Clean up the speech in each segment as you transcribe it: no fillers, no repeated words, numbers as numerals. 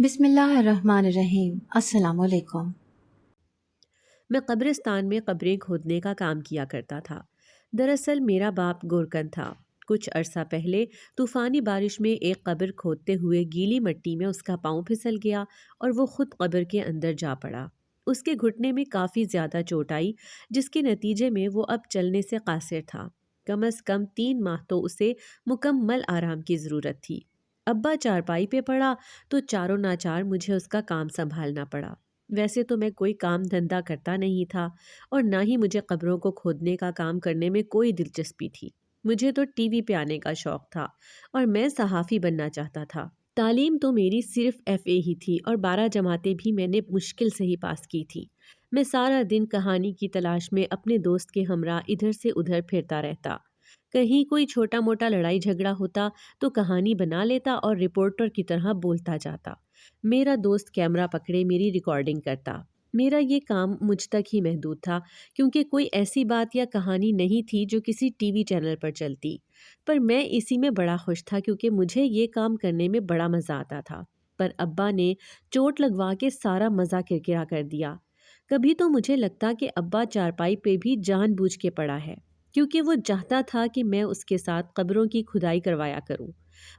بسم اللہ الرحمن الرحیم۔ السلام علیکم۔ میں قبرستان میں قبریں کھودنے کا کام کیا کرتا تھا۔ دراصل میرا باپ گورکن تھا۔ کچھ عرصہ پہلے طوفانی بارش میں ایک قبر کھودتے ہوئے گیلی مٹی میں اس کا پاؤں پھسل گیا اور وہ خود قبر کے اندر جا پڑا۔ اس کے گھٹنے میں کافی زیادہ چوٹ آئی، جس کے نتیجے میں وہ اب چلنے سے قاصر تھا۔ کم از کم 3 ماہ تو اسے مکمل آرام کی ضرورت تھی۔ ابا چارپائی پہ پڑا تو چاروں ناچار مجھے اس کا کام سنبھالنا پڑا۔ ویسے تو میں کوئی کام دھندا کرتا نہیں تھا اور نہ ہی مجھے قبروں کو کھودنے کا کام کرنے میں کوئی دلچسپی تھی۔ مجھے تو ٹی وی پہ آنے کا شوق تھا اور میں صحافی بننا چاہتا تھا۔ تعلیم تو میری صرف ایف اے ہی تھی اور 12 جماعتیں بھی میں نے مشکل سے ہی پاس کی تھی۔ میں سارا دن کہانی کی تلاش میں اپنے دوست کے ہمراہ ادھر سے ادھر پھرتا رہتا۔ کہیں کوئی چھوٹا موٹا لڑائی جھگڑا ہوتا تو کہانی بنا لیتا اور رپورٹر کی طرح بولتا جاتا۔ میرا دوست کیمرہ پکڑے میری ریکارڈنگ کرتا۔ میرا یہ کام مجھ تک ہی محدود تھا، کیونکہ کوئی ایسی بات یا کہانی نہیں تھی جو کسی ٹی وی چینل پر چلتی۔ پر میں اسی میں بڑا خوش تھا کیونکہ مجھے یہ کام کرنے میں بڑا مزہ آتا تھا۔ پر ابا نے چوٹ لگوا کے سارا مزہ کرکرا کر دیا۔ کبھی تو مجھے لگتا کہ ابا چارپائی پہ بھی جان بوجھ کے پڑا ہے، کیونکہ وہ چاہتا تھا کہ میں اس کے ساتھ قبروں کی کھدائی کروایا کروں۔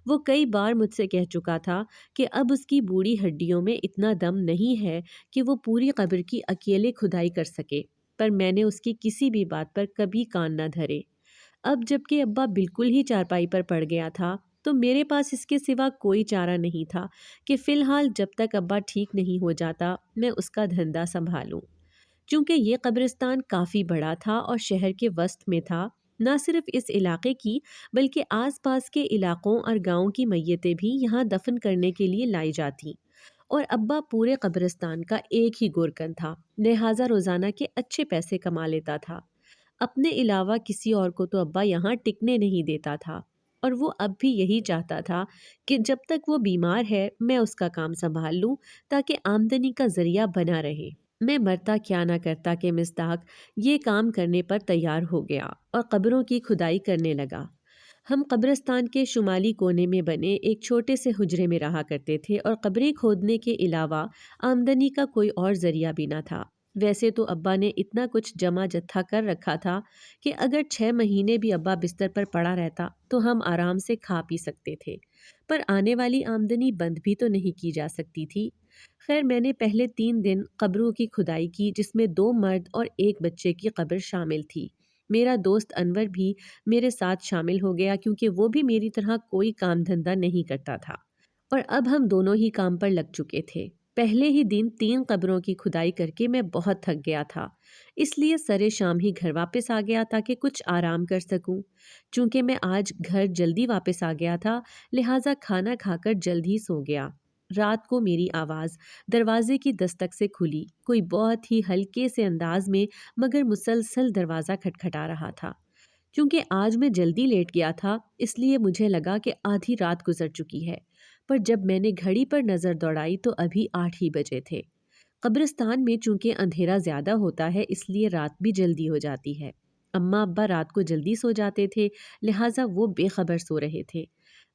وہ کئی بار مجھ سے کہہ چکا تھا کہ اب اس کی بوڑھی ہڈیوں میں اتنا دم نہیں ہے کہ وہ پوری قبر کی اکیلے کھدائی کر سکے، پر میں نے اس کی کسی بھی بات پر کبھی کان نہ دھرے۔ اب جب کہ ابا بالکل ہی چارپائی پر پڑ گیا تھا تو میرے پاس اس کے سوا کوئی چارہ نہیں تھا کہ فی الحال جب تک ابا ٹھیک نہیں ہو جاتا میں اس کا دھندا سنبھالوں۔ چونکہ یہ قبرستان کافی بڑا تھا اور شہر کے وسط میں تھا، نہ صرف اس علاقے کی بلکہ آس پاس کے علاقوں اور گاؤں کی میتیں بھی یہاں دفن کرنے کے لیے لائی جاتی، اور ابا پورے قبرستان کا ایک ہی گورکن تھا، لہٰذا روزانہ کے اچھے پیسے کما لیتا تھا۔ اپنے علاوہ کسی اور کو تو ابا یہاں ٹکنے نہیں دیتا تھا، اور وہ اب بھی یہی چاہتا تھا کہ جب تک وہ بیمار ہے میں اس کا کام سنبھال لوں تاکہ آمدنی کا ذریعہ بنا رہے۔ میں مرتا کیا نہ کرتا کہ مصداق یہ کام کرنے پر تیار ہو گیا اور قبروں کی کھدائی کرنے لگا۔ ہم قبرستان کے شمالی کونے میں بنے ایک چھوٹے سے حجرے میں رہا کرتے تھے اور قبریں کھودنے کے علاوہ آمدنی کا کوئی اور ذریعہ بھی نہ تھا۔ ویسے تو ابا نے اتنا کچھ جمع جتھا کر رکھا تھا کہ اگر 6 مہینے بھی ابا بستر پر پڑا رہتا تو ہم آرام سے کھا پی سکتے تھے، پر آنے والی آمدنی بند بھی تو نہیں کی جا سکتی تھی۔ خیر میں نے پہلے 3 دن قبروں کی کھدائی کی، جس میں 2 مرد اور 1 بچے کی قبر شامل تھی۔ میرا دوست انور بھی میرے ساتھ شامل ہو گیا کیونکہ وہ بھی میری طرح کوئی کام دھندا نہیں کرتا تھا، اور اب ہم دونوں ہی کام پر لگ چکے تھے۔ پہلے ہی دن 3 قبروں کی کھدائی کر کے میں بہت تھک گیا تھا، اس لیے سرے شام ہی گھر واپس آ گیا تاکہ کچھ آرام کر سکوں۔ چونکہ میں آج گھر جلدی واپس آ گیا تھا لہٰذا کھانا کھا کر جلد ہی سو گیا۔ رات کو میری آواز دروازے کی دستک سے کھلی۔ کوئی بہت ہی ہلکے سے انداز میں مگر مسلسل دروازہ کھٹکھٹا رہا تھا۔ چونکہ آج میں جلدی لیٹ گیا تھا اس لیے مجھے لگا کہ آدھی رات گزر چکی ہے، پر جب میں نے گھڑی پر نظر دوڑائی تو ابھی 8 ہی بجے تھے۔ قبرستان میں چونکہ اندھیرا زیادہ ہوتا ہے اس لیے رات بھی جلدی ہو جاتی ہے۔ اماں ابا رات کو جلدی سو جاتے تھے لہٰذا وہ بے خبر سو رہے تھے۔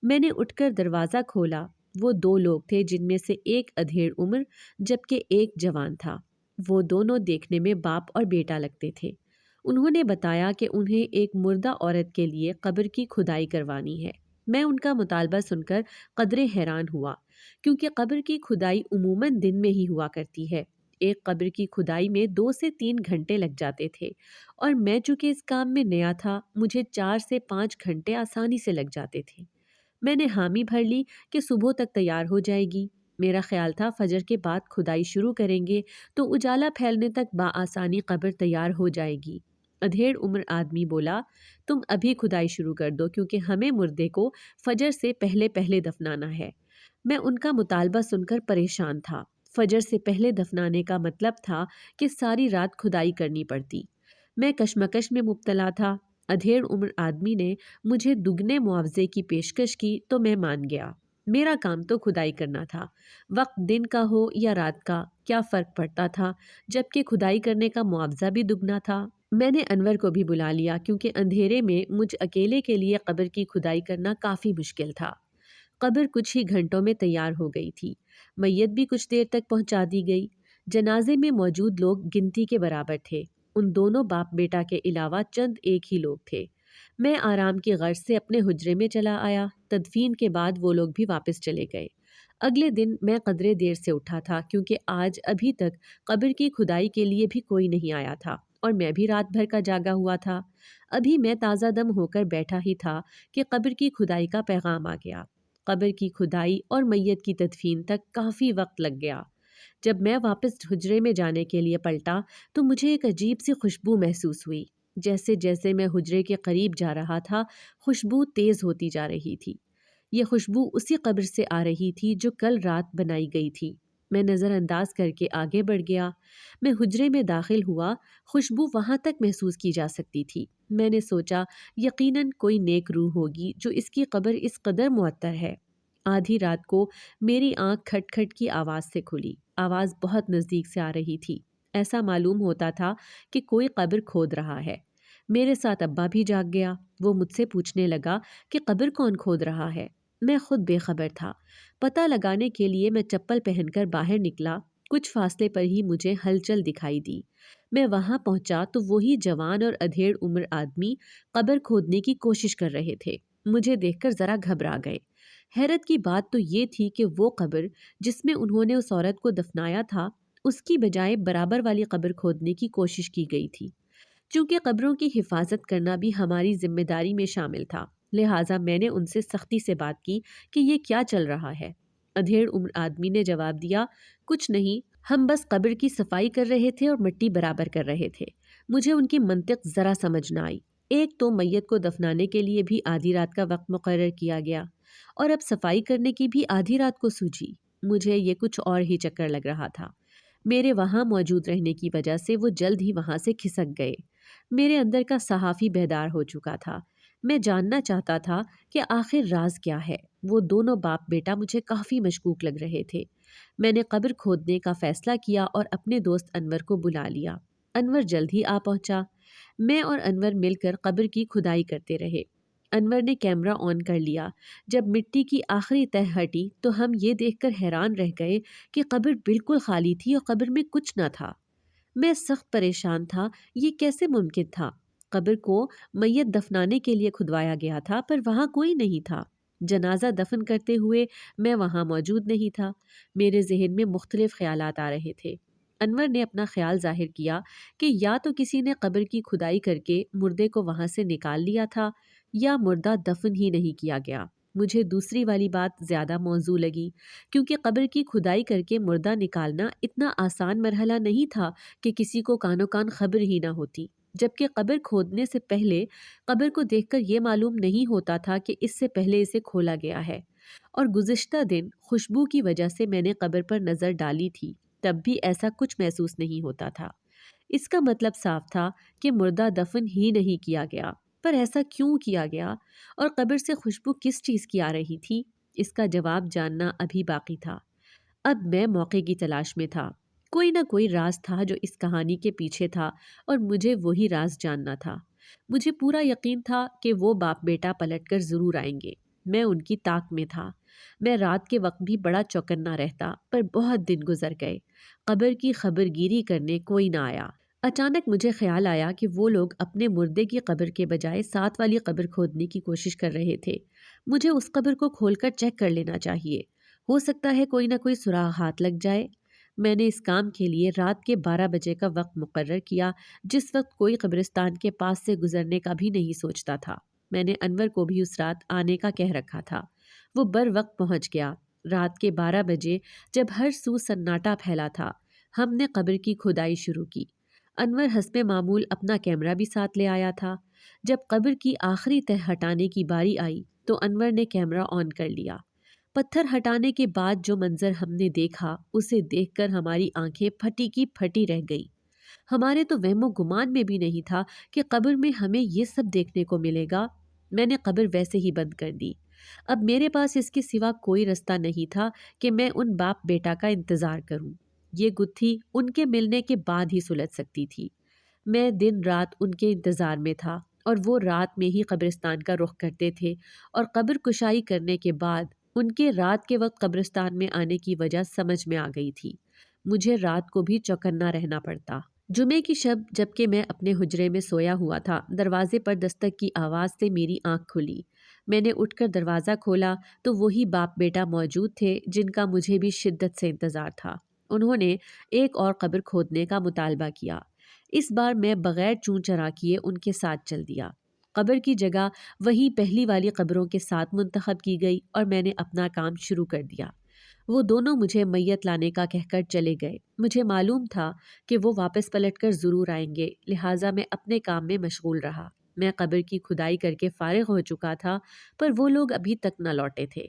میں نے اٹھ کر دروازہ کھولا۔ وہ 2 لوگ تھے جن میں سے ایک ادھیڑ عمر جبکہ ایک جوان تھا۔ وہ دونوں دیکھنے میں باپ اور بیٹا لگتے تھے۔ انہوں نے بتایا کہ انہیں ایک مردہ عورت کے لیے قبر کی کھدائی کروانی ہے۔ میں ان کا مطالبہ سن کر قدرے حیران ہوا، کیونکہ قبر کی کھدائی عموماً دن میں ہی ہوا کرتی ہے۔ ایک قبر کی کھدائی میں 2 سے 3 گھنٹے لگ جاتے تھے، اور میں چونکہ اس کام میں نیا تھا مجھے 4 سے 5 گھنٹے آسانی سے لگ جاتے تھے۔ میں نے حامی بھر لی کہ صبح تک تیار ہو جائے گی۔ میرا خیال تھا فجر کے بعد کھدائی شروع کریں گے تو اجالا پھیلنے تک بآسانی قبر تیار ہو جائے گی۔ ادھیڑ عمر آدمی بولا، تم ابھی کھدائی شروع کر دو کیونکہ ہمیں مردے کو فجر سے پہلے پہلے دفنانا ہے۔ میں ان کا مطالبہ سن کر پریشان تھا۔ فجر سے پہلے دفنانے کا مطلب تھا کہ ساری رات کھدائی کرنی پڑتی۔ میں کشمکش میں مبتلا تھا۔ ادھیڑ عمر آدمی نے مجھے دگنے معاوضے کی پیشکش کی تو میں مان گیا۔ میرا کام تو کھدائی کرنا تھا، وقت دن کا ہو یا رات کا کیا فرق پڑتا تھا، جبکہ کھدائی کرنے کا معاوضہ بھی دگنا تھا۔ میں نے انور کو بھی بلا لیا کیونکہ اندھیرے میں مجھ اکیلے کے لیے قبر کی کھدائی کرنا کافی مشکل تھا۔ قبر کچھ ہی گھنٹوں میں تیار ہو گئی تھی۔ میت بھی کچھ دیر تک پہنچا دی گئی۔ جنازے میں موجود لوگ گنتی کے برابر تھے۔ ان دونوں باپ بیٹا کے علاوہ چند ایک ہی لوگ تھے۔ میں آرام کی غرض سے اپنے حجرے میں چلا آیا۔ تدفین کے بعد وہ لوگ بھی واپس چلے گئے۔ اگلے دن میں قدرے دیر سے اٹھا تھا کیونکہ آج ابھی تک قبر کی کھدائی کے لیے بھی کوئی نہیں آیا تھا اور میں بھی رات بھر کا جاگا ہوا تھا۔ ابھی میں تازہ دم ہو کر بیٹھا ہی تھا کہ قبر کی کھدائی کا پیغام آ گیا۔ قبر کی کھدائی اور میت کی تدفین تک کافی وقت لگ گیا۔ جب میں واپس حجرے میں جانے کے لیے پلٹا تو مجھے ایک عجیب سی خوشبو محسوس ہوئی۔ جیسے جیسے میں حجرے کے قریب جا رہا تھا، خوشبو تیز ہوتی جا رہی تھی۔ یہ خوشبو اسی قبر سے آ رہی تھی جو کل رات بنائی گئی تھی۔ میں نظر انداز کر کے آگے بڑھ گیا۔ میں حجرے میں داخل ہوا۔ خوشبو وہاں تک محسوس کی جا سکتی تھی۔ میں نے سوچا یقیناً کوئی نیک روح ہوگی جو اس کی قبر اس قدر معطر ہے۔ آدھی رات کو میری آنکھ کھٹ کھٹ کی آواز سے کھلی۔ آواز بہت نزدیک سے آ رہی تھی۔ ایسا معلوم ہوتا تھا کہ کوئی قبر کھود رہا ہے۔ میرے ساتھ ابا بھی جاگ گیا۔ وہ مجھ سے پوچھنے لگا کہ قبر کون کھود رہا ہے۔ میں خود بے خبر تھا۔ پتہ لگانے کے لیے میں چپل پہن کر باہر نکلا۔ کچھ فاصلے پر ہی مجھے ہلچل دکھائی دی۔ میں وہاں پہنچا تو وہی جوان اور ادھیڑ عمر آدمی قبر کھودنے کی کوشش کر رہے تھے۔ مجھے دیکھ کر ذرا گھبرا گئے۔ حیرت کی بات تو یہ تھی کہ وہ قبر جس میں انہوں نے اس عورت کو دفنایا تھا، اس کی بجائے برابر والی قبر کھودنے کی کوشش کی گئی تھی۔ چونکہ قبروں کی حفاظت کرنا بھی ہماری ذمہ داری میں شامل تھا، لہٰذا میں نے ان سے سختی سے بات کی کہ یہ کیا چل رہا ہے۔ ادھیڑ عمر آدمی نے جواب دیا، کچھ نہیں، ہم بس قبر کی صفائی کر رہے تھے اور مٹی برابر کر رہے تھے۔ مجھے ان کی منطق ذرا سمجھ نہ آئی۔ ایک تو میت کو دفنانے کے لیے بھی آدھی رات کا وقت مقرر کیا گیا اور اب صفائی کرنے کی بھی آدھی رات کو سوچی۔ مجھے یہ کچھ اور ہی چکر لگ رہا تھا۔ میرے وہاں موجود رہنے کی وجہ سے وہ جلد ہی وہاں سے کھسک گئے۔ میرے اندر کا صحافی بیدار ہو چکا تھا۔ میں جاننا چاہتا تھا کہ آخر راز کیا ہے۔ وہ دونوں باپ بیٹا مجھے کافی مشکوک لگ رہے تھے۔ میں نے قبر کھودنے کا فیصلہ کیا اور اپنے دوست انور کو بلا لیا۔ انور جلد ہی آ پہنچا۔ میں اور انور مل کر قبر کی کھدائی کرتے رہے۔ انور نے کیمرہ آن کر لیا۔ جب مٹی کی آخری تہہ ہٹی تو ہم یہ دیکھ کر حیران رہ گئے کہ قبر بالکل خالی تھی اور قبر میں کچھ نہ تھا۔ میں سخت پریشان تھا، یہ کیسے ممکن تھا؟ قبر کو میت دفنانے کے لیے کھدوایا گیا تھا پر وہاں کوئی نہیں تھا۔ جنازہ دفن کرتے ہوئے میں وہاں موجود نہیں تھا۔ میرے ذہن میں مختلف خیالات آ رہے تھے۔ انور نے اپنا خیال ظاہر کیا کہ یا تو کسی نے قبر کی کھدائی کر کے مردے کو وہاں سے نکال لیا تھا یا مردہ دفن ہی نہیں کیا گیا۔ مجھے دوسری والی بات زیادہ موزوں لگی کیونکہ قبر کی کھدائی کر کے مردہ نکالنا اتنا آسان مرحلہ نہیں تھا کہ کسی کو کانو کان خبر ہی نہ ہوتی، جبکہ قبر کھودنے سے پہلے قبر کو دیکھ کر یہ معلوم نہیں ہوتا تھا کہ اس سے پہلے اسے کھولا گیا ہے۔ اور گزشتہ دن خوشبو کی وجہ سے میں نے قبر پر نظر ڈالی تھی، تب بھی ایسا کچھ محسوس نہیں ہوتا تھا۔ اس کا مطلب صاف تھا کہ مردہ دفن ہی نہیں کیا گیا، پر ایسا کیوں کیا گیا اور قبر سے خوشبو کس چیز کی آ رہی تھی؟ اس کا جواب جاننا ابھی باقی تھا۔ اب میں موقع کی تلاش میں تھا۔ کوئی نہ کوئی راز تھا جو اس کہانی کے پیچھے تھا اور مجھے وہی راز جاننا تھا۔ مجھے پورا یقین تھا کہ وہ باپ بیٹا پلٹ کر ضرور آئیں گے۔ میں ان کی طاق میں تھا۔ میں رات کے وقت بھی بڑا چوکنا رہتا، پر بہت دن گزر گئے۔ قبر کی خبر گیری کرنے کوئی نہ آیا۔ اچانک مجھے خیال آیا کہ وہ لوگ اپنے مردے کی قبر کے بجائے ساتھ والی قبر کھودنے کی کوشش کر رہے تھے۔ مجھے اس قبر کو کھول کر چیک کر لینا چاہیے۔ ہو سکتا ہے کوئی نہ کوئی سراغ ہاتھ لگ جائے۔ میں نے اس کام کے لیے رات کے 12 بجے کا وقت مقرر کیا، جس وقت کوئی قبرستان کے پاس سے گزرنے کا بھی نہیں سوچتا تھا۔ میں نے انور کو بھی اس رات آنے کا کہہ رکھا تھا۔ وہ بر وقت پہنچ گیا۔ رات کے 12 بجے جب ہر سو سناٹا پھیلا تھا، ہم نے قبر کی کھدائی شروع کی۔ انور حسب معمول اپنا کیمرہ بھی ساتھ لے آیا تھا۔ جب قبر کی آخری تہہ ہٹانے کی باری آئی تو انور نے کیمرہ آن کر لیا۔ پتھر ہٹانے کے بعد جو منظر ہم نے دیکھا، اسے دیکھ کر ہماری آنکھیں پھٹی کی پھٹی رہ گئی۔ ہمارے تو وہم و گمان میں بھی نہیں تھا کہ قبر میں ہمیں یہ سب دیکھنے کو ملے گا۔ میں نے قبر ویسے ہی بند کر دی۔ اب میرے پاس اس کے سوا کوئی رستہ نہیں تھا کہ میں ان باپ بیٹا کا انتظار کروں۔ یہ گتھی ان کے ملنے کے بعد ہی سلجھ سکتی تھی۔ میں دن رات ان کے انتظار میں تھا اور وہ رات میں ہی قبرستان کا رخ کرتے تھے اور قبر کشائی کرنے کے بعد ان کے رات کے وقت قبرستان میں آنے کی وجہ سمجھ میں آ گئی تھی۔ مجھے رات کو بھی چوکنا رہنا پڑتا۔ جمعے کی شب جبکہ میں اپنے حجرے میں سویا ہوا تھا، دروازے پر دستک کی آواز سے میری آنکھ کھلی۔ میں نے اٹھ کر دروازہ کھولا تو وہی باپ بیٹا موجود تھے جن کا مجھے بھی شدت سے انتظار تھا۔ انہوں نے ایک اور قبر کھودنے کا مطالبہ کیا۔ اس بار میں بغیر چوں چرا کیے ان کے ساتھ چل دیا۔ قبر کی جگہ وہی پہلی والی قبروں کے ساتھ منتخب کی گئی اور میں نے اپنا کام شروع کر دیا۔ وہ دونوں مجھے میت لانے کا کہہ کر چلے گئے۔ مجھے معلوم تھا کہ وہ واپس پلٹ کر ضرور آئیں گے، لہٰذا میں اپنے کام میں مشغول رہا۔ میں قبر کی کھدائی کر کے فارغ ہو چکا تھا، پر وہ لوگ ابھی تک نہ لوٹے تھے۔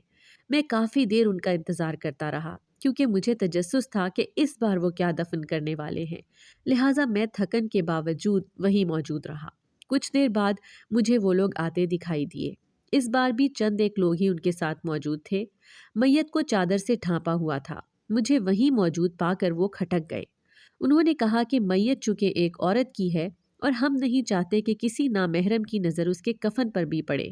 میں کافی دیر ان کا انتظار کرتا رہا، کیونکہ مجھے تجسس تھا کہ اس بار وہ کیا دفن کرنے والے ہیں، لہٰذا میں تھکن کے باوجود وہیں موجود رہا۔ کچھ دیر بعد مجھے وہ لوگ آتے دکھائی دیے۔ اس بار بھی چند ایک لوگ ہی ان کے ساتھ موجود تھے۔ میت کو چادر سے ڈھانپا ہوا تھا۔ مجھے وہیں موجود پا کر وہ کھٹک گئے۔ انہوں نے کہا کہ میت چونکہ ایک عورت کی ہے اور ہم نہیں چاہتے کہ کسی نامحرم کی نظر اس کے کفن پر بھی پڑے۔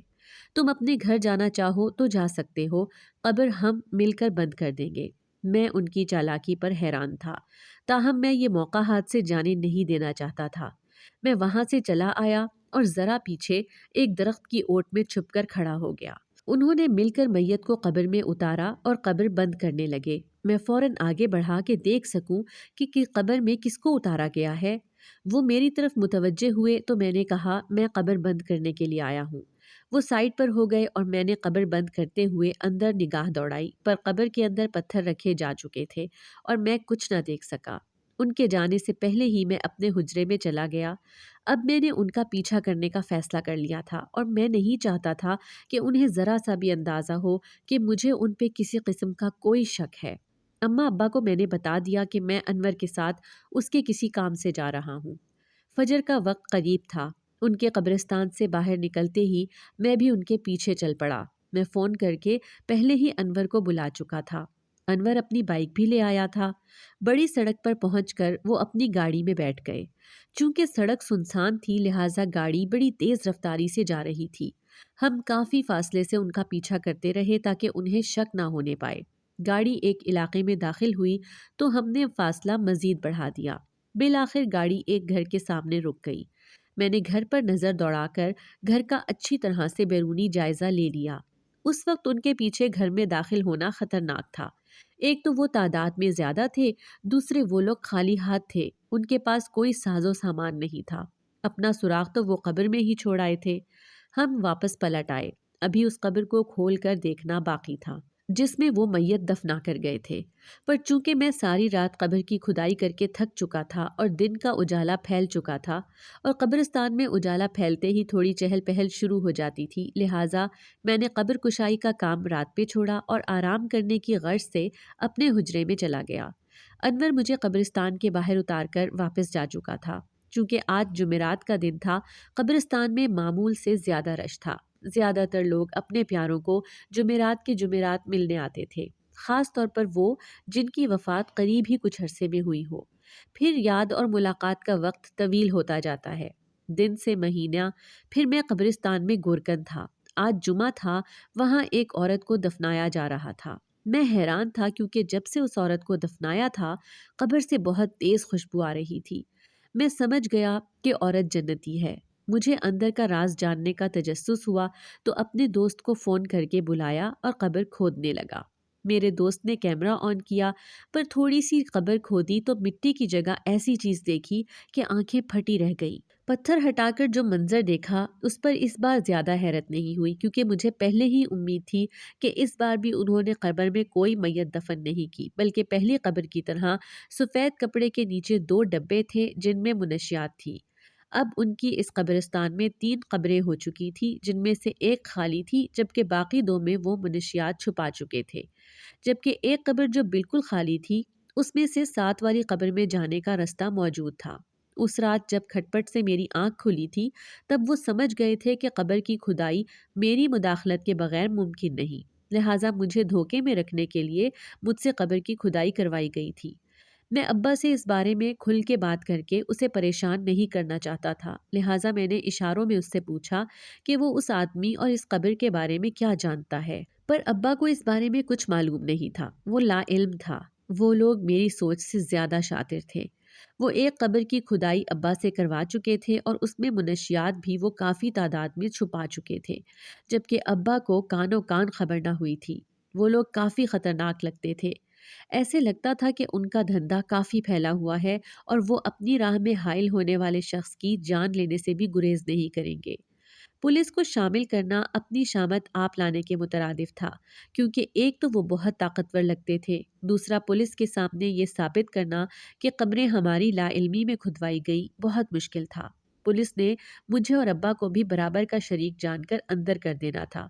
تم اپنے گھر جانا چاہو تو جا سکتے ہو، قبر ہم مل کر بند کر دیں گے۔ میں ان کی چالاکی پر حیران تھا، تاہم میں یہ موقع ہاتھ سے جانے نہیں دینا چاہتا تھا۔ میں وہاں سے چلا آیا اور ذرا پیچھے ایک درخت کی اوٹ میں چھپ کر کھڑا ہو گیا۔ انہوں نے مل کر میت کو قبر میں اتارا اور قبر بند کرنے لگے۔ میں فوراً آگے بڑھا کہ دیکھ سکوں کہ قبر میں کس کو اتارا گیا ہے۔ وہ میری طرف متوجہ ہوئے تو میں نے کہا، میں قبر بند کرنے کے لیے آیا ہوں۔ وہ سائڈ پر ہو گئے اور میں نے قبر بند کرتے ہوئے اندر نگاہ دوڑائی، پر قبر کے اندر پتھر رکھے جا چکے تھے اور میں کچھ نہ دیکھ سکا۔ ان کے جانے سے پہلے ہی میں اپنے حجرے میں چلا گیا۔ اب میں نے ان کا پیچھا کرنے کا فیصلہ کر لیا تھا اور میں نہیں چاہتا تھا کہ انہیں ذرا سا بھی اندازہ ہو کہ مجھے ان پہ کسی قسم کا کوئی شک ہے۔ اماں ابا کو میں نے بتا دیا کہ میں انور کے ساتھ اس کے کسی کام سے جا رہا ہوں۔ فجر کا وقت قریب تھا۔ ان کے قبرستان سے باہر نکلتے ہی میں بھی ان کے پیچھے چل پڑا۔ میں فون کر کے پہلے ہی انور کو بلا چکا تھا۔ انور اپنی بائک بھی لے آیا تھا۔ بڑی سڑک پر پہنچ کر وہ اپنی گاڑی میں بیٹھ گئے۔ چونکہ سڑک سنسان تھی لہٰذا گاڑی بڑی تیز رفتاری سے جا رہی تھی۔ ہم کافی فاصلے سے ان کا پیچھا کرتے رہے تاکہ انہیں شک نہ ہونے پائے۔ گاڑی ایک علاقے میں داخل ہوئی تو ہم نے فاصلہ مزید بڑھا دیا۔ بالآخر گاڑی ایک گھر کے سامنے رک گئی۔ میں نے گھر پر نظر دوڑا کر گھر کا اچھی طرح سے بیرونی جائزہ لے لیا۔ اس وقت ان کے پیچھے گھر میں داخل ہونا خطرناک تھا۔ ایک تو وہ تعداد میں زیادہ تھے، دوسرے وہ لوگ خالی ہاتھ تھے، ان کے پاس کوئی ساز و سامان نہیں تھا۔ اپنا سراغ تو وہ قبر میں ہی چھوڑ آئے تھے۔ ہم واپس پلٹ آئے۔ ابھی اس قبر کو کھول کر دیکھنا باقی تھا جس میں وہ میت دفنا کر گئے تھے، پر چونکہ میں ساری رات قبر کی کھدائی کر کے تھک چکا تھا اور دن کا اجالا پھیل چکا تھا اور قبرستان میں اجالا پھیلتے ہی تھوڑی چہل پہل شروع ہو جاتی تھی، لہٰذا میں نے قبر کشائی کا کام رات پہ چھوڑا اور آرام کرنے کی غرض سے اپنے حجرے میں چلا گیا۔ انور مجھے قبرستان کے باہر اتار کر واپس جا چکا تھا۔ چونکہ آج جمعرات کا دن تھا، قبرستان میں معمول سے زیادہ رش تھا۔ زیادہ تر لوگ اپنے پیاروں کو جمعرات کے جمعرات ملنے آتے تھے، خاص طور پر وہ جن کی وفات قریب ہی کچھ عرصے میں ہوئی ہو۔ پھر یاد اور ملاقات کا وقت طویل ہوتا جاتا ہے، دن سے مہینہ۔ پھر میں قبرستان میں گورکن تھا۔ آج جمعہ تھا، وہاں ایک عورت کو دفنایا جا رہا تھا۔ میں حیران تھا کیونکہ جب سے اس عورت کو دفنایا تھا قبر سے بہت تیز خوشبو آ رہی تھی۔ میں سمجھ گیا کہ عورت جنتی ہے۔ مجھے اندر کا راز جاننے کا تجسس ہوا تو اپنے دوست کو فون کر کے بلایا اور قبر کھودنے لگا۔ میرے دوست نے کیمرہ آن کیا، پر تھوڑی سی قبر کھودی تو مٹی کی جگہ ایسی چیز دیکھی کہ آنکھیں پھٹی رہ گئی۔ پتھر ہٹا کر جو منظر دیکھا اس پر اس بار زیادہ حیرت نہیں ہوئی، کیونکہ مجھے پہلے ہی امید تھی کہ اس بار بھی انہوں نے قبر میں کوئی میت دفن نہیں کی، بلکہ پہلی قبر کی طرح سفید کپڑے کے نیچے 2 ڈبے تھے جن میں منشیات تھی۔ اب ان کی اس قبرستان میں 3 قبریں ہو چکی تھی، جن میں سے ایک خالی تھی جبکہ باقی 2 میں وہ منشیات چھپا چکے تھے، جبکہ ایک قبر جو بالکل خالی تھی اس میں سے 7 والی قبر میں جانے کا رستہ موجود تھا۔ اس رات جب کھٹپٹ سے میری آنکھ کھلی تھی تب وہ سمجھ گئے تھے کہ قبر کی کھدائی میری مداخلت کے بغیر ممکن نہیں، لہٰذا مجھے دھوکے میں رکھنے کے لیے مجھ سے قبر کی کھدائی کروائی گئی تھی۔ میں ابا سے اس بارے میں کھل کے بات کر کے اسے پریشان نہیں کرنا چاہتا تھا، لہٰذا میں نے اشاروں میں اس سے پوچھا کہ وہ اس آدمی اور اس قبر کے بارے میں کیا جانتا ہے۔ پر ابا کو اس بارے میں کچھ معلوم نہیں تھا، وہ لا علم تھا۔ وہ لوگ میری سوچ سے زیادہ شاطر تھے۔ وہ ایک قبر کی کھدائی ابا سے کروا چکے تھے اور اس میں منشیات بھی وہ کافی تعداد میں چھپا چکے تھے، جبکہ ابا کو کانوں کان خبر نہ ہوئی تھی۔ وہ لوگ کافی خطرناک لگتے تھے۔ ایسے لگتا تھا کہ ان کا دھندا کافی پھیلا ہوا ہے اور وہ اپنی راہ میں حائل ہونے والے شخص کی جان لینے سے بھی گریز نہیں کریں گے۔ پولیس کو شامل کرنا اپنی شامت آپ لانے کے مترادف تھا، کیونکہ ایک تو وہ بہت طاقتور لگتے تھے، دوسرا پولیس کے سامنے یہ ثابت کرنا کہ قبریں ہماری لا علمی میں کھدوائی گئی بہت مشکل تھا۔ پولیس نے مجھے اور ابا کو بھی برابر کا شریک جان کر اندر کر دینا تھا،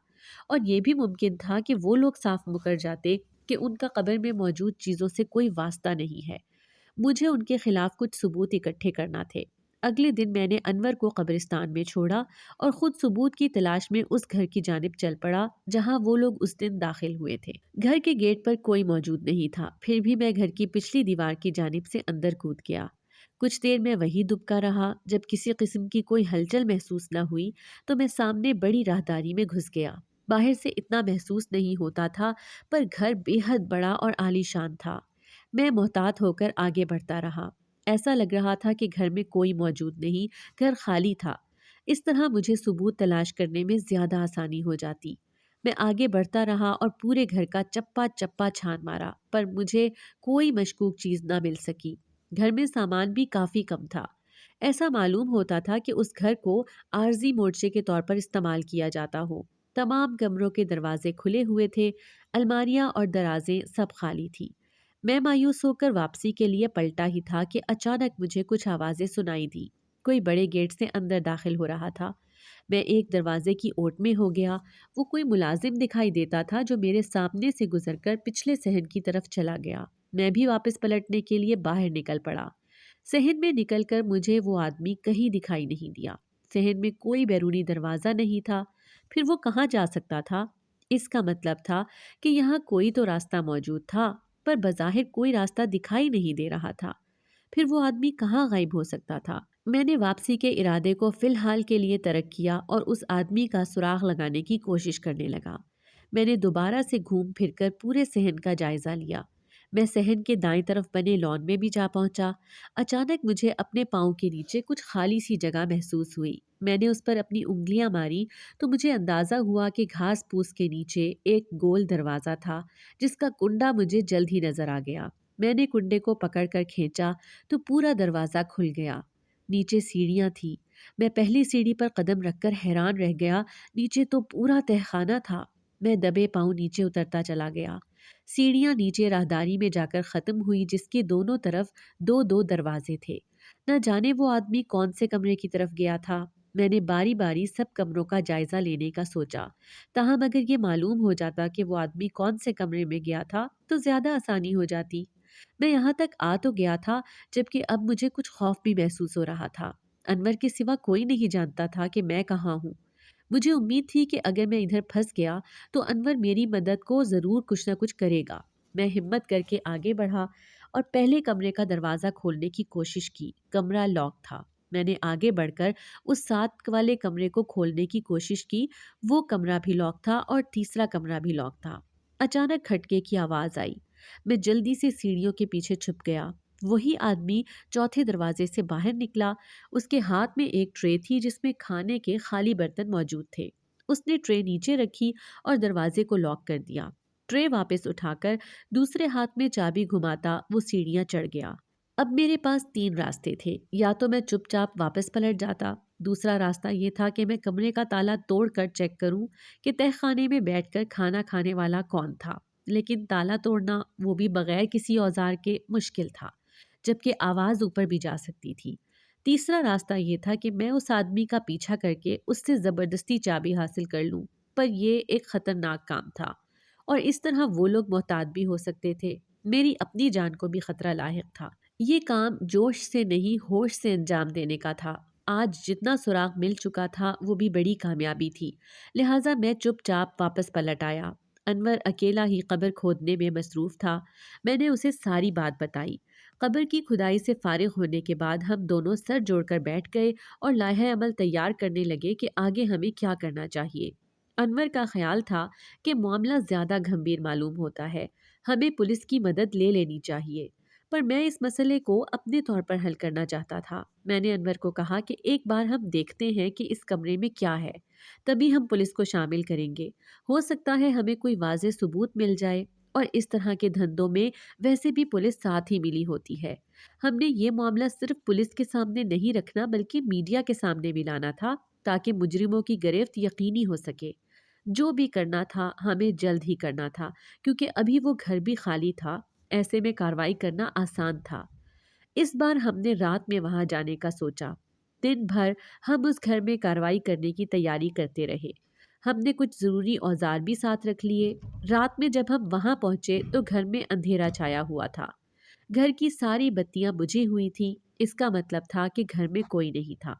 اور یہ بھی ممکن تھا کہ وہ لوگ صاف مکر جاتے کہ ان کا قبر میں موجود چیزوں سے کوئی واسطہ نہیں ہے۔ مجھے ان کے خلاف کچھ ثبوت اکٹھے کرنا تھے۔ اگلے دن میں نے انور کو قبرستان میں چھوڑا اور خود ثبوت کی تلاش میں اس گھر کی جانب چل پڑا جہاں وہ لوگ اس دن داخل ہوئے تھے۔ گھر کے گیٹ پر کوئی موجود نہیں تھا، پھر بھی میں گھر کی پچھلی دیوار کی جانب سے اندر کود گیا۔ کچھ دیر میں وہی دبکا رہا، جب کسی قسم کی کوئی ہلچل محسوس نہ ہوئی تو میں سامنے بڑی راہداری میں گھس گیا۔ باہر سے اتنا محسوس نہیں ہوتا تھا، پر گھر بے حد بڑا اور عالیشان تھا۔ میں محتاط ہو کر آگے بڑھتا رہا۔ ایسا لگ رہا تھا کہ گھر میں کوئی موجود نہیں، گھر خالی تھا۔ اس طرح مجھے ثبوت تلاش کرنے میں زیادہ آسانی ہو جاتی۔ میں آگے بڑھتا رہا اور پورے گھر کا چپا چپا چھان مارا، پر مجھے کوئی مشکوک چیز نہ مل سکی۔ گھر میں سامان بھی کافی کم تھا۔ ایسا معلوم ہوتا تھا کہ اس گھر کو عارضی مورچے کے طور پر استعمال کیا جاتا ہو۔ تمام کمروں کے دروازے کھلے ہوئے تھے، الماریاں اور درازیں سب خالی تھی۔ میں مایوس ہو کر واپسی کے لیے پلٹا ہی تھا کہ اچانک مجھے کچھ آوازیں سنائی دی۔ کوئی بڑے گیٹ سے اندر داخل ہو رہا تھا۔ میں ایک دروازے کی اوٹ میں ہو گیا۔ وہ کوئی ملازم دکھائی دیتا تھا جو میرے سامنے سے گزر کر پچھلے صحن کی طرف چلا گیا۔ میں بھی واپس پلٹنے کے لیے باہر نکل پڑا۔ صحن میں نکل کر مجھے وہ آدمی کہیں دکھائی نہیں دیا۔ صحن میں کوئی بیرونی دروازہ نہیں تھا، پھر وہ کہاں جا سکتا تھا؟ اس کا مطلب تھا کہ یہاں کوئی تو راستہ موجود تھا، پر بظاہر کوئی راستہ دکھائی نہیں دے رہا تھا۔ پھر وہ آدمی کہاں غائب ہو سکتا تھا؟ میں نے واپسی کے ارادے کو فی الحال کے لیے ترک کیا اور اس آدمی کا سراغ لگانے کی کوشش کرنے لگا۔ میں نے دوبارہ سے گھوم پھر کر پورے صحن کا جائزہ لیا۔ میں صحن کے دائیں طرف بنے لان میں بھی جا پہنچا۔ اچانک مجھے اپنے پاؤں کے نیچے کچھ خالی سی جگہ محسوس ہوئی۔ میں نے اس پر اپنی انگلیاں ماری تو مجھے اندازہ ہوا کہ گھاس پوس کے نیچے ایک گول دروازہ تھا، جس کا کنڈا مجھے جلد ہی نظر آ گیا۔ میں نے کنڈے کو پکڑ کر کھینچا تو پورا دروازہ کھل گیا۔ نیچے سیڑھیاں تھیں۔ میں پہلی سیڑھی پر قدم رکھ کر حیران رہ گیا۔ نیچے تو پورا تہخانہ تھا۔ میں دبے پاؤں نیچے اترتا چلا گیا۔ سیڑھیاں نیچے راہداری میں جا کر ختم ہوئی، جس کے دونوں طرف دو دو دروازے تھے۔ نہ جانے وہ آدمی کون سے کمرے کی طرف گیا تھا۔ میں نے باری باری سب کمروں کا جائزہ لینے کا سوچا، تاہم اگر یہ معلوم ہو جاتا کہ وہ آدمی کون سے کمرے میں گیا تھا تو زیادہ آسانی ہو جاتی۔ میں یہاں تک آ تو گیا تھا، جبکہ اب مجھے کچھ خوف بھی محسوس ہو رہا تھا۔ انور کے سوا کوئی نہیں جانتا تھا کہ میں کہاں ہوں۔ مجھے امید تھی کہ اگر میں ادھر پھنس گیا تو انور میری مدد کو ضرور کچھ نہ کچھ کرے گا۔ میں ہمت کر کے آگے بڑھا اور پہلے کمرے کا دروازہ کھولنے کی کوشش کی۔ کمرہ لاک تھا۔ میں نے آگے بڑھ کر اس ساتھ والے کمرے کو کھولنے کی کوشش کی۔ وہ کمرہ بھی لاک تھا اور تیسرا کمرہ بھی لاک تھا۔ اچانک کھٹکے کی آواز آئی۔ میں جلدی سے سیڑھیوں کے پیچھے چھپ گیا۔ وہی آدمی چوتھے دروازے سے باہر نکلا۔ اس کے ہاتھ میں ایک ٹرے تھی جس میں کھانے کے خالی برتن موجود تھے۔ اس نے ٹرے نیچے رکھی اور دروازے کو لاک کر دیا۔ ٹرے واپس اٹھا کر دوسرے ہاتھ میں چابی گھماتا وہ سیڑھیاں چڑھ گیا۔ اب میرے پاس تین راستے تھے، یا تو میں چپ چاپ واپس پلٹ جاتا، دوسرا راستہ یہ تھا کہ میں کمرے کا تالا توڑ کر چیک کروں کہ تہ خانے میں بیٹھ کر کھانا کھانے والا کون تھا، لیکن تالا توڑنا وہ بھی بغیر کسی اوزار کے مشکل تھا، جبکہ آواز اوپر بھی جا سکتی تھی۔ تیسرا راستہ یہ تھا کہ میں اس آدمی کا پیچھا کر کے اس سے زبردستی چابی حاصل کر لوں، پر یہ ایک خطرناک کام تھا اور اس طرح وہ لوگ محتاط بھی ہو سکتے تھے۔ میری اپنی جان کو بھی خطرہ لاحق تھا۔ یہ کام جوش سے نہیں ہوش سے انجام دینے کا تھا۔ آج جتنا سراغ مل چکا تھا وہ بھی بڑی کامیابی تھی، لہٰذا میں چپ چاپ واپس پلٹ آیا۔ انور اکیلا ہی قبر کھودنے میں مصروف تھا۔ میں نے اسے ساری بات بتائی۔ قبر کی کھدائی سے فارغ ہونے کے بعد ہم دونوں سر جوڑ کر بیٹھ گئے اور لائحہ عمل تیار کرنے لگے کہ آگے ہمیں کیا کرنا چاہیے۔ انور کا خیال تھا کہ معاملہ زیادہ گھمبیر معلوم ہوتا ہے، ہمیں پولیس کی مدد لے لینی چاہیے، پر میں اس مسئلے کو اپنے طور پر حل کرنا چاہتا تھا۔ میں نے انور کو کہا کہ ایک بار ہم دیکھتے ہیں کہ اس کمرے میں کیا ہے، تبھی ہم پولیس کو شامل کریں گے۔ ہو سکتا ہے ہمیں کوئی واضح ثبوت مل جائے، اور اس طرح کے دھندوں میں ویسے بھی پولیس ساتھ ہی ملی ہوتی ہے۔ ہم نے یہ معاملہ صرف پولیس کے سامنے نہیں رکھنا بلکہ میڈیا کے سامنے بھی لانا تھا تاکہ مجرموں کی گرفت یقینی ہو سکے۔ جو بھی کرنا تھا ہمیں جلد ہی کرنا تھا، کیونکہ ابھی وہ گھر بھی خالی تھا، ایسے میں کارروائی کرنا آسان تھا۔ اس بار ہم نے رات میں وہاں جانے کا سوچا۔ دن بھر ہم اس گھر میں کارروائی کرنے کی تیاری کرتے رہے۔ ہم نے کچھ ضروری اوزار بھی ساتھ رکھ لیے۔ رات میں جب ہم وہاں پہنچے تو گھر میں اندھیرا چھایا ہوا تھا۔ گھر کی ساری بتیاں بجھی ہوئی تھیں، اس کا مطلب تھا کہ گھر میں کوئی نہیں تھا۔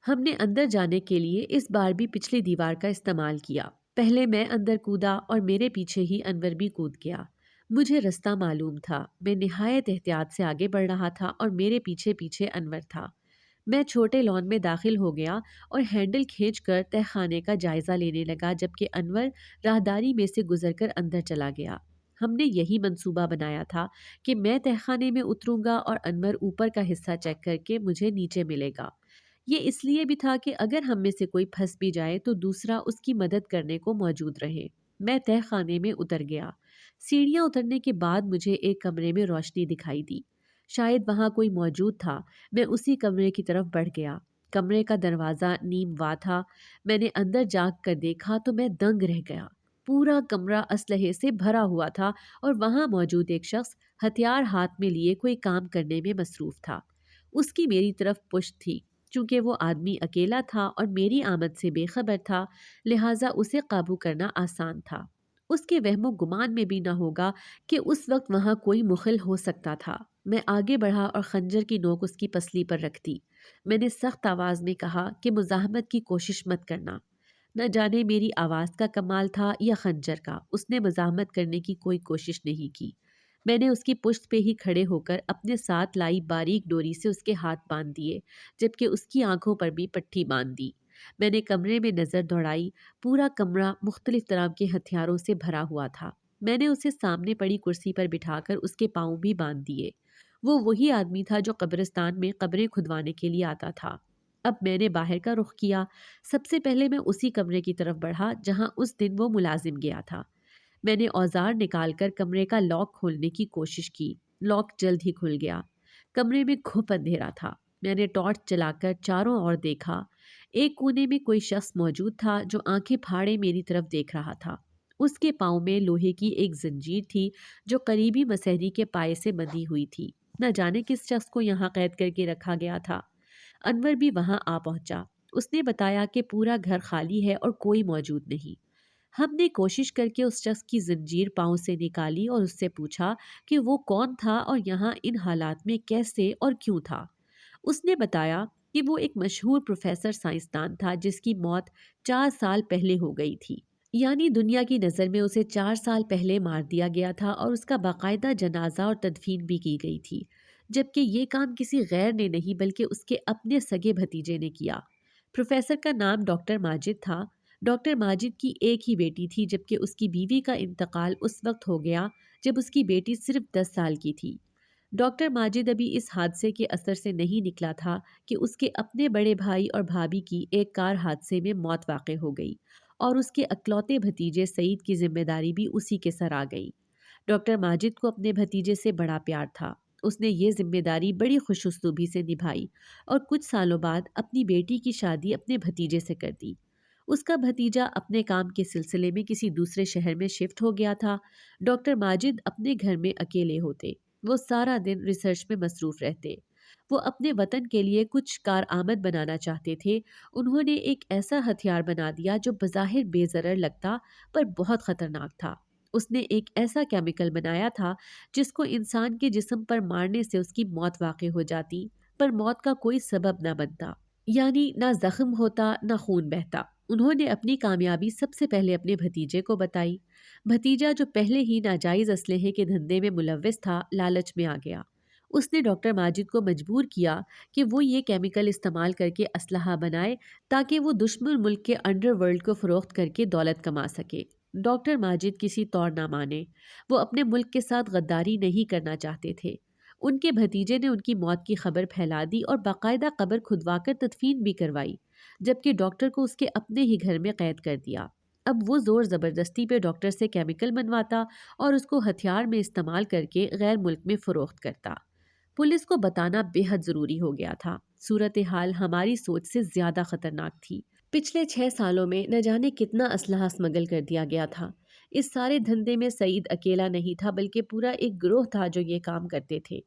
ہم نے اندر جانے کے لیے اس بار بھی پچھلی دیوار کا استعمال کیا۔ پہلے میں اندر کودا اور میرے پیچھے ہی انور بھی کود گیا۔ مجھے رستہ معلوم تھا۔ میں نہایت احتیاط سے آگے بڑھ رہا تھا اور میرے پیچھے پیچھے انور تھا۔ میں چھوٹے لان میں داخل ہو گیا اور ہینڈل کھینچ کر تہہ خانے کا جائزہ لینے لگا، جبکہ انور راہداری میں سے گزر کر اندر چلا گیا۔ ہم نے یہی منصوبہ بنایا تھا کہ میں تہہ خانے میں اتروں گا اور انور اوپر کا حصہ چیک کر کے مجھے نیچے ملے گا۔ یہ اس لیے بھی تھا کہ اگر ہم میں سے کوئی پھنس بھی جائے تو دوسرا اس کی مدد کرنے کو موجود رہے۔ میں تہہ خانے میں اتر گیا۔ سیڑھیاں اترنے کے بعد مجھے ایک کمرے میں روشنی دکھائی دی۔ شاید وہاں کوئی موجود تھا۔ میں اسی کمرے کی طرف بڑھ گیا۔ کمرے کا دروازہ نیم وا تھا۔ میں نے اندر جھانک کر دیکھا تو میں دنگ رہ گیا۔ پورا کمرہ اسلحے سے بھرا ہوا تھا اور وہاں موجود ایک شخص ہتھیار ہاتھ میں لیے کوئی کام کرنے میں مصروف تھا۔ اس کی میری طرف پشت تھی۔ چونکہ وہ آدمی اکیلا تھا اور میری آمد سے بے خبر تھا، لہٰذا اسے قابو کرنا آسان تھا۔ اس کے وہم و گمان میں بھی نہ ہوگا کہ اس وقت وہاں کوئی مخل ہو سکتا تھا۔ میں آگے بڑھا اور خنجر کی نوک اس کی پسلی پر رکھ دی۔ میں نے سخت آواز میں کہا کہ مزاحمت کی کوشش مت کرنا۔ نہ جانے میری آواز کا کمال تھا یا خنجر کا، اس نے مزاحمت کرنے کی کوئی کوشش نہیں کی۔ میں نے اس کی پشت پہ ہی کھڑے ہو کر اپنے ساتھ لائی باریک ڈوری سے اس کے ہاتھ باندھ دیے، جبکہ اس کی آنکھوں پر بھی پٹھی باندھ دی۔ میں نے کمرے میں نظر دوڑائی۔ پورا کمرہ مختلف طرح کے ہتھیاروں سے بھرا ہوا تھا۔ میں نے اسے سامنے پڑی کرسی پر بٹھا کر اس کے پاؤں بھی باندھ دیے۔ وہ وہی آدمی تھا جو قبرستان میں قبریں کھدوانے کے لیے آتا تھا۔ اب میں نے باہر کا رخ کیا۔ سب سے پہلے میں اسی کمرے کی طرف بڑھا جہاں اس دن وہ ملازم گیا تھا۔ میں نے اوزار نکال کر کمرے کا لاک کھولنے کی کوشش کی۔ لاک جلد ہی کھل گیا۔ کمرے میں گھپ اندھیرا تھا۔ میں نے ٹارچ چلا کر چاروں اور دیکھا۔ ایک کونے میں کوئی شخص موجود تھا جو آنکھیں پھاڑے میری طرف دیکھ رہا تھا۔ اس کے پاؤں میں لوہے کی ایک زنجیر تھی جو قریبی مسہری کے پائے سے بندھی ہوئی تھی۔ نہ جانے کس شخص کو یہاں قید کر کے رکھا گیا تھا۔ انور بھی وہاں آ پہنچا۔ اس نے بتایا کہ پورا گھر خالی ہے اور کوئی موجود نہیں۔ ہم نے کوشش کر کے اس شخص کی زنجیر پاؤں سے نکالی اور اس سے پوچھا کہ وہ کون تھا اور یہاں ان حالات میں کیسے اور کیوں تھا۔ اس نے بتایا کہ وہ ایک مشہور پروفیسر سائنسدان تھا جس کی موت 4 سال پہلے ہو گئی تھی، یعنی دنیا کی نظر میں اسے 4 سال پہلے مار دیا گیا تھا اور اس کا باقاعدہ جنازہ اور تدفین بھی کی گئی تھی، جبکہ یہ کام کسی غیر نے نہیں بلکہ اس کے اپنے سگے بھتیجے نے کیا۔ پروفیسر کا نام ڈاکٹر ماجد تھا۔ ڈاکٹر ماجد کی ایک ہی بیٹی تھی، جبکہ اس کی بیوی کا انتقال اس وقت ہو گیا جب اس کی بیٹی صرف 10 سال کی تھی۔ ڈاکٹر ماجد ابھی اس حادثے کے اثر سے نہیں نکلا تھا کہ اس کے اپنے بڑے بھائی اور بھابھی کی ایک کار حادثے میں موت واقع ہو گئی اور اس کے اکلوتے بھتیجے سعید کی ذمہ داری بھی اسی کے سر آ گئی۔ ڈاکٹر ماجد کو اپنے بھتیجے سے بڑا پیار تھا۔ اس نے یہ ذمہ داری بڑی خوش اسلوبی سے نبھائی اور کچھ سالوں بعد اپنی بیٹی کی شادی اپنے بھتیجے سے کر دی۔ اس کا بھتیجا اپنے کام کے سلسلے میں کسی دوسرے شہر میں شفٹ ہو گیا تھا۔ ڈاکٹر ماجد اپنے گھر میں اکیلے ہوتے۔ وہ سارا دن ریسرچ میں مصروف رہتے۔ وہ اپنے وطن کے لیے کچھ کارآمد بنانا چاہتے تھے۔ انہوں نے ایک ایسا ہتھیار بنا دیا جو بظاہر بے ضرر لگتا پر بہت خطرناک تھا۔ اس نے ایک ایسا کیمیکل بنایا تھا جس کو انسان کے جسم پر مارنے سے اس کی موت واقع ہو جاتی، پر موت کا کوئی سبب نہ بنتا، یعنی نہ زخم ہوتا نہ خون بہتا۔ انہوں نے اپنی کامیابی سب سے پہلے اپنے بھتیجے کو بتائی۔ بھتیجا جو پہلے ہی ناجائز اسلحے کے دھندے میں ملوث تھا، لالچ میں آ گیا۔ اس نے ڈاکٹر ماجد کو مجبور کیا کہ وہ یہ کیمیکل استعمال کر کے اسلحہ بنائے تاکہ وہ دشمن ملک کے انڈر ورلڈ کو فروخت کر کے دولت کما سکے۔ ڈاکٹر ماجد کسی طور نہ مانے، وہ اپنے ملک کے ساتھ غداری نہیں کرنا چاہتے تھے۔ ان کے بھتیجے نے ان کی موت کی خبر پھیلا دی اور باقاعدہ قبر کھدوا کر تدفین بھی کروائی، جبکہ ڈاکٹر کو اس کے اپنے ہی گھر میں قید کر دیا۔ اب وہ زور زبردستی پہ ڈاکٹر سے کیمیکل بنواتا اور اس کو ہتھیار میں استعمال کر کے غیر ملک میں فروخت کرتا۔ پولیس کو بتانا بے حد ضروری ہو گیا تھا۔ صورتحال ہماری سوچ سے زیادہ خطرناک تھی۔ پچھلے 6 سالوں میں نہ جانے کتنا اسلحہ اسمگل کر دیا گیا تھا۔ اس سارے دھندے میں سعید اکیلا نہیں تھا، بلکہ پورا ایک گروہ تھا جو یہ کام کرتے تھے۔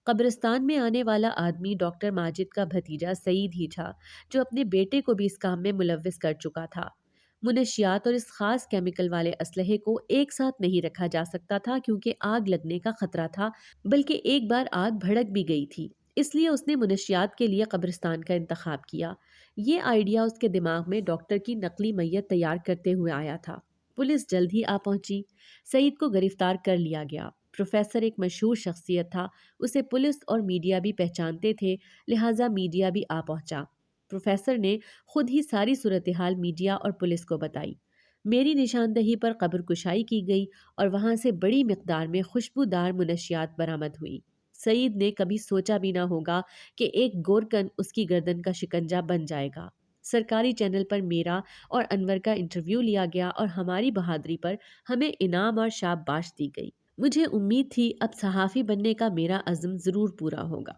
قبرستان میں آنے والا آدمی ڈاکٹر ماجد کا بھتیجا سعید ہی تھا، جو اپنے بیٹے کو بھی اس کام میں ملوث کر چکا تھا۔ منشیات اور اس خاص کیمیکل والے اسلحے کو ایک ساتھ نہیں رکھا جا سکتا تھا کیونکہ آگ لگنے کا خطرہ تھا، بلکہ ایک بار آگ بھڑک بھی گئی تھی۔ اس لیے اس نے منشیات کے لیے قبرستان کا انتخاب کیا۔ یہ آئیڈیا اس کے دماغ میں ڈاکٹر کی نقلی میت تیار کرتے ہوئے آیا تھا۔ پولیس جلد ہی آ پہنچی۔ سعید کو گرفتار کر لیا گیا۔ پروفیسر ایک مشہور شخصیت تھا، اسے پولیس اور میڈیا بھی پہچانتے تھے، لہٰذا میڈیا بھی آ پہنچا۔ پروفیسر نے خود ہی ساری صورتحال میڈیا اور پولیس کو بتائی۔ میری نشاندہی پر قبر کشائی کی گئی اور وہاں سے بڑی مقدار میں خوشبودار منشیات برآمد ہوئی۔ سعید نے کبھی سوچا بھی نہ ہوگا کہ ایک گورکن اس کی گردن کا شکنجہ بن جائے گا۔ سرکاری چینل پر میرا اور انور کا انٹرویو لیا گیا اور ہماری بہادری پر ہمیں انعام اور شاباش دی گئی۔ مجھے امید تھی اب صحافی بننے کا میرا عزم ضرور پورا ہوگا۔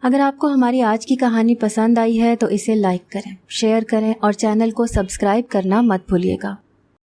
اگر آپ کو ہماری آج کی کہانی پسند آئی ہے تو اسے لائک کریں، شیئر کریں اور چینل کو سبسکرائب کرنا مت بھولیے گا۔